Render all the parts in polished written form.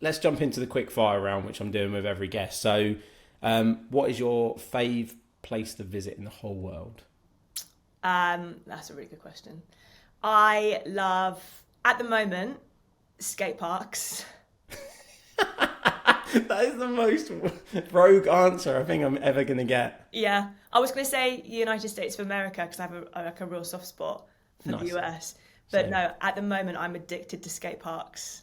let's jump into the quick fire round, which I'm doing with every guest. So, what is your fave place to visit in the whole world? That's a really good question. I love, at the moment, skate parks. That is the most rogue answer I think I'm ever going to get. Yeah, I was going to say United States of America because I have like a real soft spot for the Nice. US. But Same. no, at the moment, I'm addicted to skate parks.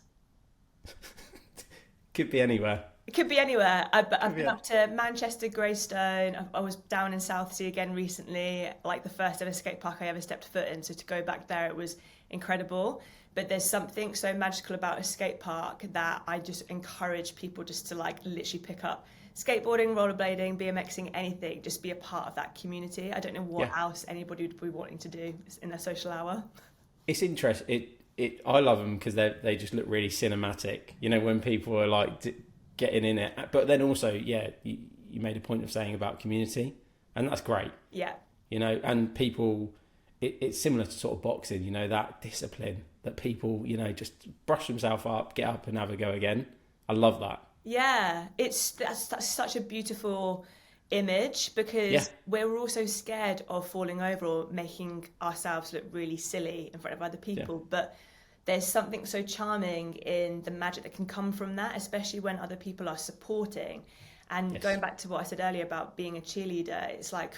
Could be anywhere. It could be anywhere. I've Could be been up to Manchester, Greystone. I was down in Southsea again recently, like the first ever skate park I ever stepped foot in. So to go back there, it was incredible. But there's something so magical about a skate park that I just encourage people just to like literally pick up skateboarding, rollerblading, BMXing, anything. Just be a part of that community. I don't know what Yeah. else anybody would be wanting to do in their social hour. It's interesting. I love them because they just look really cinematic. You know, when people are like getting in it, but then also, yeah, you made a point of saying about community, and that's great. Yeah. You know, and people, it's similar to sort of boxing. You know, that discipline that people, you know, just brush themselves up, get up and have a go again. I love that. Yeah, that's such a beautiful image Yeah. because we're also scared of falling over or making ourselves look really silly in front of other Yeah. people. But there's something so charming in the magic that can come from that, especially when other people are supporting. And Yes. going back to what I said earlier about being a cheerleader, it's like,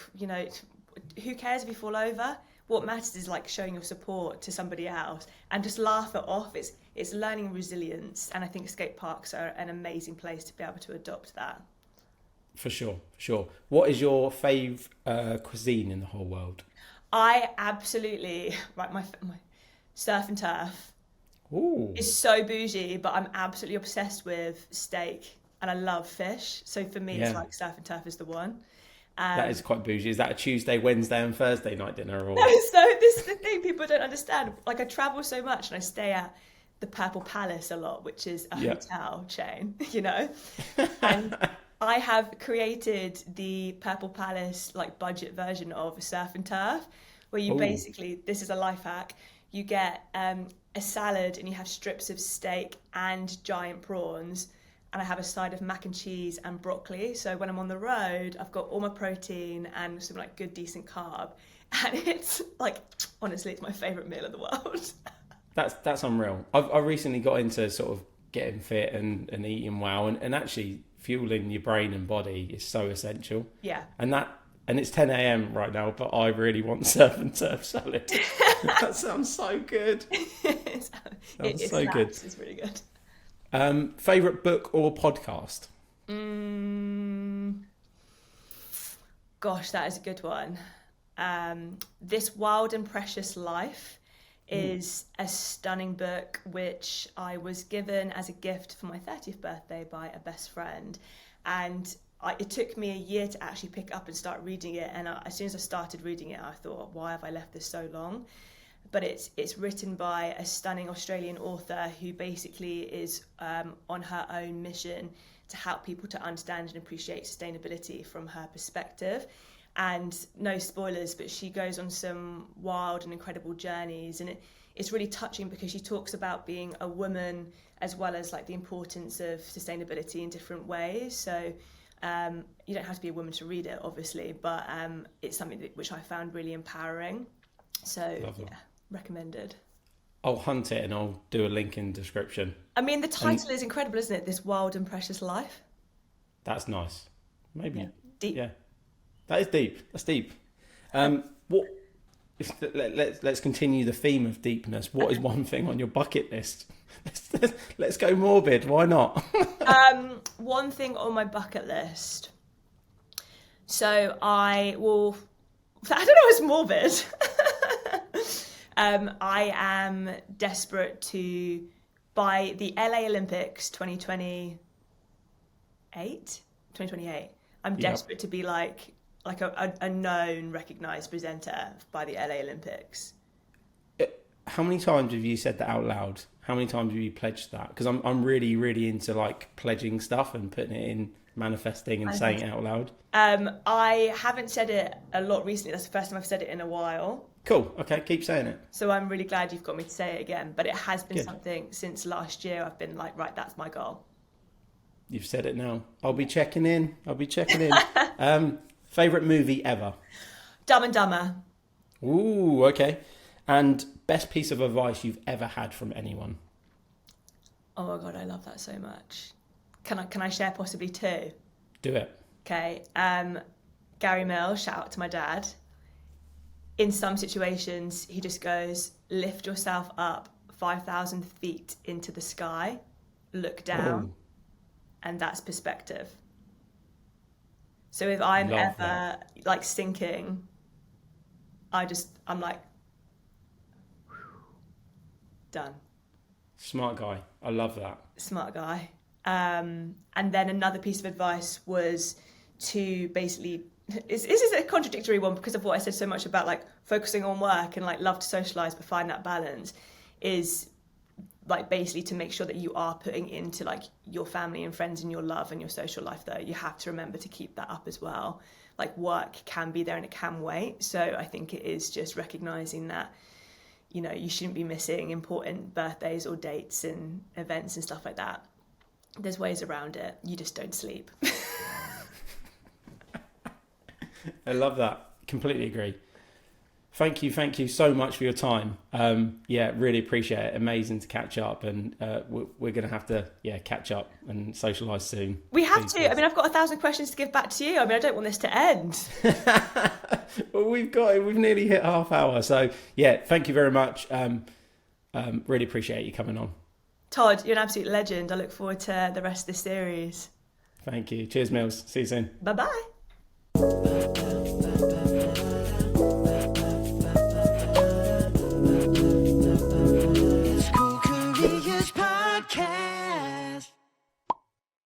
who cares if you fall over? What matters is like showing your support to somebody else and just laugh it off. It's learning resilience, and I think skate parks are an amazing place to be able to adopt that. For sure, for sure. What is your fave cuisine in the whole world? I absolutely right my surf and turf Ooh, is so bougie, but I'm absolutely obsessed with steak and I love fish. So for me, it's yeah, like surf and turf is the one. that is quite bougie. Is that a Tuesday, Wednesday, and Thursday night dinner, No, or? so this is the thing people don't understand. Like I travel so much and I stay at the Purple Palace a lot, which is a Yeah. hotel chain, and I have created the Purple Palace like budget version of surf and turf, where you Ooh, basically, this is a life hack, you get a salad and you have strips of steak and giant prawns, and I have a side of mac and cheese and broccoli. So when I'm on the road, I've got all my protein and some like good decent carb, and it's like honestly, it's my favorite meal in the world. that's unreal. I've recently got into sort of getting fit and eating well, and actually fueling your brain and body is so essential. Yeah. And it's 10 a.m. right now, but I really want surf and turf salad. That sounds so good. it's, Sounds it so good. slaps. It's really good. Favorite book or podcast? Mm, gosh, that is a good one. This Wild and Precious Life Ooh, is a stunning book which I was given as a gift for my 30th birthday by a best friend. And it took me a year to actually pick up and start reading it. And as soon as I started reading it, I thought, why have I left this so long? But it's written by a stunning Australian author who basically is on her own mission to help people to understand and appreciate sustainability from her perspective. And no spoilers, but she goes on some wild and incredible journeys, and it's really touching because she talks about being a woman as well as like the importance of sustainability in different ways. So you don't have to be a woman to read it, obviously, but it's something which I found really empowering. So love that. yeah, recommended. I'll hunt it and I'll do a link in description. I mean, the And title is incredible, isn't it? This Wild and Precious Life. that's nice. Yeah, Maybe, deep. yeah. That is deep. That's deep. Um, What? Let's continue the theme of deepness. What is okay. one thing on your bucket list? Let's go morbid. Why not? One thing on my bucket list. So I will. I don't know. It's morbid. I am desperate to by the LA Olympics 2028. I'm Yep. desperate to be like a known, recognised presenter by the LA Olympics. How many times have you said that out loud? How many times have you pledged that? Because I'm really really into like pledging stuff and putting it in, manifesting and saying it out loud. I haven't said it a lot recently. That's the first time I've said it in a while. Cool. Okay, keep saying it. So I'm really glad you've got me to say it again. But it has been Good. something since last year. I've been like, right, that's my goal. You've said it now. I'll be checking in. Favorite movie ever? Dumb and Dumber. Ooh, okay. And best piece of advice you've ever had from anyone? Oh my God, I love that so much. Can I share possibly two? Do it. Okay. Gary Mills, shout out to my dad. In some situations, he just goes, lift yourself up 5,000 feet into the sky, look down, Ooh. and that's perspective. So if I'm Love ever that. like sinking, I'm like, done. Smart guy. I love that. Smart guy. And then another piece of advice was to basically, this is a contradictory one because of what I said so much about like focusing on work and like love to socialize but find that balance, is like basically to make sure that you are putting into like your family and friends and your love and your social life, though you have to remember to keep that up as well. Like work can be there and it can wait. So I think it is just recognizing that, you know, you shouldn't be missing important birthdays or dates and events and stuff like that. There's ways around it. You just don't sleep. I love that. Completely agree. Thank you so much for your time. Yeah, really appreciate it. Amazing to catch up, and we're going to have to catch up and socialise soon. We have to. I mean, I've got 1,000 questions to give back to you. I mean, I don't want this to end. Well, we've nearly hit half hour, so yeah, thank you very much. Really appreciate you coming on. Todd, you're an absolute legend. I look forward to the rest of this series. Thank you. Cheers, Mills. See you soon. Bye-bye. School Careers Podcast.